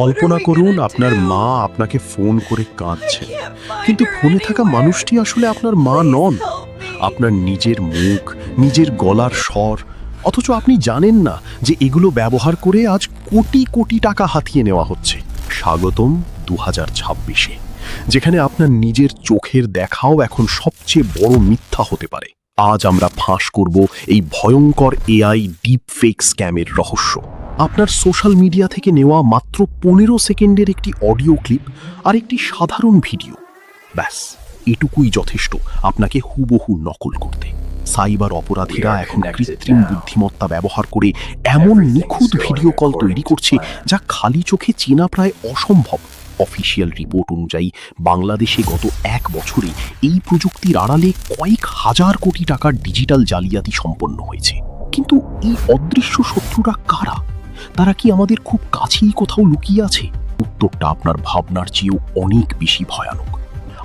কল্পনা করুন আপনার মা আপনাকে ফোন করে কাঁদছেন, কিন্তু ফোনে থাকা মানুষটি আসলে আপনার মা নন। আপনার নিজের মুখ, নিজের গলার স্বর, অথচ আপনি জানেন না যে এগুলো ব্যবহার করে আজ কোটি কোটি টাকা হাতিয়ে নেওয়া হচ্ছে। স্বাগতম 2026-এ, যেখানে আপনার নিজের চোখের দেখাও এখন সবচেয়ে বড় মিথ্যা হতে পারে। আজ আমরা ফাঁস করব এই ভয়ঙ্কর এআই ডিপ ফেক স্ক্যামের রহস্য। আপনার সোশ্যাল মিডিয়া থেকে নেওয়া মাত্র 15 সেকেন্ডের একটি অডিও ক্লিপ আর একটি সাধারণ ভিডিও, ব্যাস এটুকুই যথেষ্ট আপনাকে হুবহু নকল করতে। সাইবার অপরাধীরা এখন কৃত্রিম বুদ্ধিমত্তা ব্যবহার করে এমন নিখুঁত ভিডিও কল তৈরি করছে যা খালি চোখে চেনা প্রায় অসম্ভব। অফিসিয়াল রিপোর্ট অনুযায়ী বাংলাদেশে গত 1 বছরে এই প্রযুক্তির আড়ালে কয়েক হাজার কোটি টাকার ডিজিটাল জালিয়াতি সম্পন্ন হয়েছে। কিন্তু এই অদৃশ্য শত্রুরা কারা? তারা কি আমাদের খুব কাছেই কোথাও লুকিয়ে আছে? উত্তরটা আপনার ভাবনার চেয়েও অনেক বেশি ভয়ানক।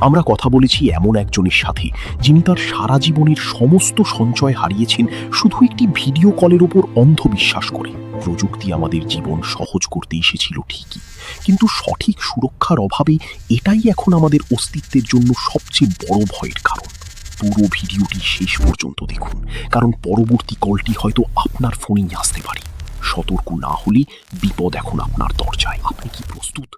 আমরা কথা বলেছি এমন একজনের সাথে, যিনি তার সারা জীবনের সমস্ত সঞ্চয় হারিয়েছেন শুধু একটি ভিডিও কলের ওপর অন্ধ বিশ্বাস করে। প্রযুক্তি আমাদের জীবন সহজ করতে এসেছিল ঠিকই, কিন্তু সঠিক সুরক্ষার অভাবে এটাই এখন আমাদের অস্তিত্বের জন্য সবচেয়ে বড় ভয়ের কারণ। পুরো ভিডিওটি শেষ পর্যন্ত দেখুন, কারণ পরবর্তী কলটি হয়তো আপনার ফোনেই আসতে পারে। সতর্ক না হলে বিপদ এখন আপনার দরজায়। আপনি কি প্রস্তুত?